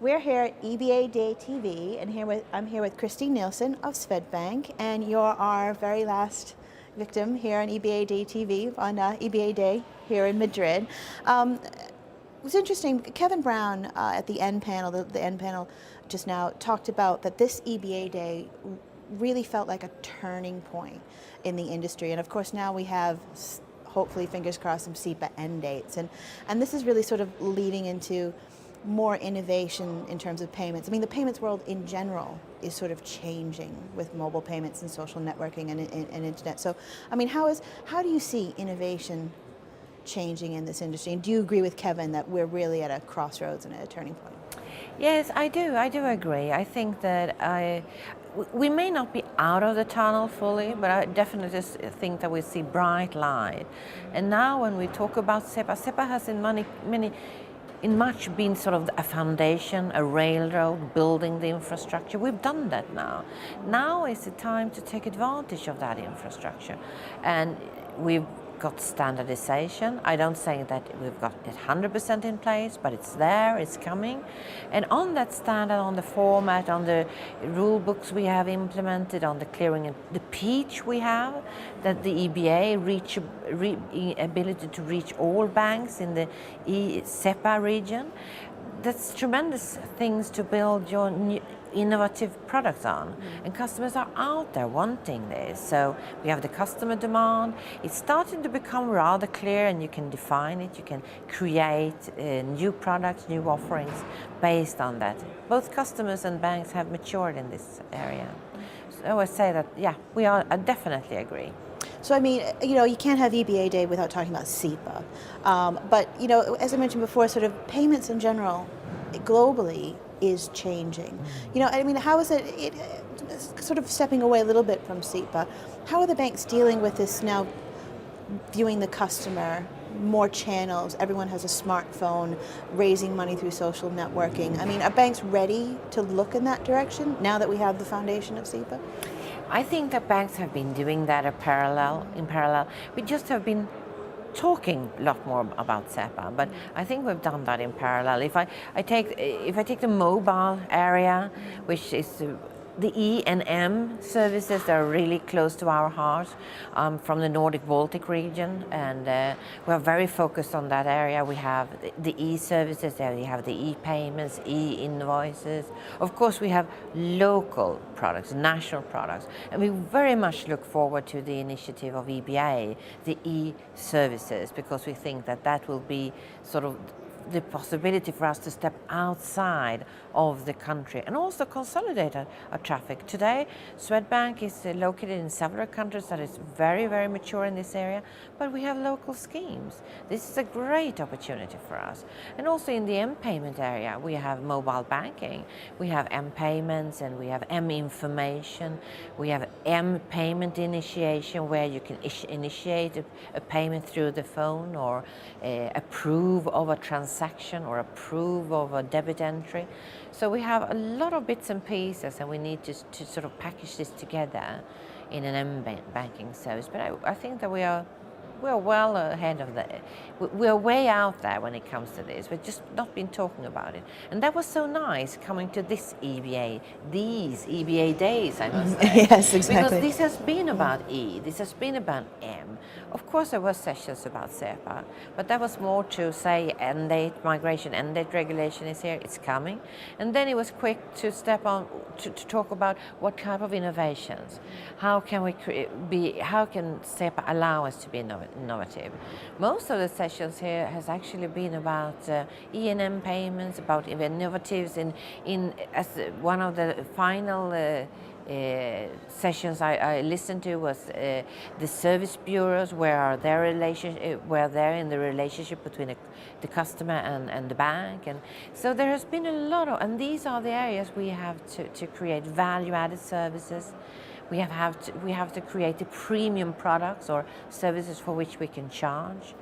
We're here at EBA Day TV, and I'm here with Kirstine Nilsson of Swedbank, and you're our very last victim here on EBA Day TV on EBA Day here in Madrid. It was interesting. Kevin Brown at the end panel, the end panel just now, talked about that this EBA Day really felt like a turning point in the industry, and of course now we have, hopefully, fingers crossed, some SEPA end dates, and this is really sort of leading into more innovation in terms of payments. I mean, the payments world in general is sort of changing with mobile payments and social networking and internet. So, I mean, how do you see innovation changing in this industry? And do you agree with Kevin that we're really at a crossroads and at a turning point? Yes, I do agree. I think that we may not be out of the tunnel fully, but I definitely just think that we see bright light. And now when we talk about SEPA, SEPA has in much been sort of a foundation, a railroad, building the infrastructure. We've done that now. Now is the time to take advantage of that infrastructure. And we've got standardization. I don't say that we've got it 100% in place, but it's there, it's coming. And on that standard, on the format, on the rule books we have implemented, on the clearing and the pitch we have, that the EBA ability to reach all banks in the SEPA region, that's tremendous things to build your new innovative products on, and customers are out there wanting this. So we have the customer demand. It's starting to become rather clear, and you can define it, you can create new products, new offerings based on that. Both customers and banks have matured in this area. So I say that, yeah, I definitely agree. So, I mean, you can't have EBA Day without talking about SEPA. But, as I mentioned before, sort of payments in general, globally, is changing. I mean, how is it sort of stepping away a little bit from SEPA? How are the banks dealing with this now, viewing the customer, more channels, everyone has a smartphone, raising money through social networking? I mean, are banks ready to look in that direction now that we have the foundation of SEPA? I think that banks have been doing that in parallel. We just have been talking a lot more about SEPA, but I think we've done that in parallel. If I take the mobile area, which is the E and M services that are really close to our heart, from the Nordic-Baltic region, and we're very focused on that area. We have the E-services there, we have the E-payments, E-invoices. Of course, we have local products, national products, and we very much look forward to the initiative of EBA, the E-services, because we think that that will be sort of the possibility for us to step outside of the country and also consolidate our traffic. Today, Swedbank is located in several countries that is very, very mature in this area, but we have local schemes. This is a great opportunity for us. And also in the M-payment area, we have mobile banking, we have M-payments, and we have M-information, we have M-payment initiation, where you can initiate a payment through the phone, or approve of a transaction, or approve of a debit entry. So we have a lot of bits and pieces, and we need to sort of package this together in an M-banking service. But I think that we're well ahead of that. We're way out there when it comes to this. We've just not been talking about it. And that was so nice coming to these EBA days, I must say. Yes, exactly. Because this has been about E, this has been about M. Of course, there were sessions about SEPA, but that was more to say end date, migration end date regulation is here, it's coming. And then it was quick to step on to talk about what type of innovations. How can SEPA allow us to be innovative? Most of the sessions here has actually been about E&M payments, about innovatives as one of the final sessions I listened to was the service bureaus, where they're in the relationship between the customer and the bank. And so there has been a lot of, and these are the areas we have to create value-added services. We have to create the premium products or services for which we can charge.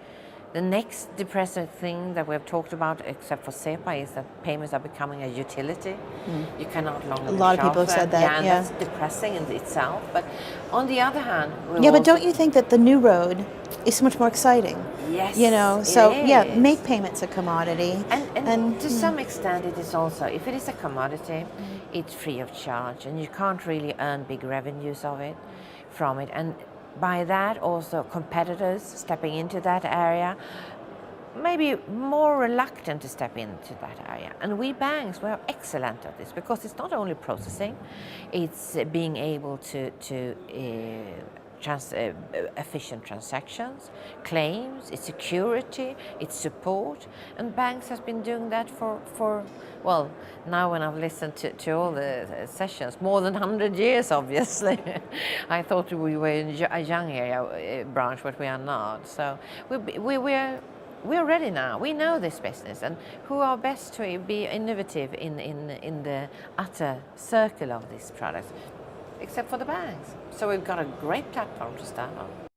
The next depressive thing that we've talked about, except for SEPA, is that payments are becoming a utility. You cannot longer. A lot of people have said that. Yeah, and that's depressing in itself. But on the other hand, yeah, but don't you think that the new road is so much more exciting? Yes, You know, it so yeah, is. make payments a commodity. And to some extent, it is also, if it is a commodity, it's free of charge, and you can't really earn big revenues from it. And by that, also competitors stepping into that area may be more reluctant to step into that area. And we banks, we're excellent at this, because it's not only processing, it's being able to efficient transactions, claims, it's security, it's support, and banks has been doing that for well, now when I've listened to all the sessions, more than 100 years, obviously. I thought we were in a young area branch, but we are not. So we're ready now. We know this business, and who are best to be innovative in the utter circle of these products, except for the banks. So we've got a great platform to start on.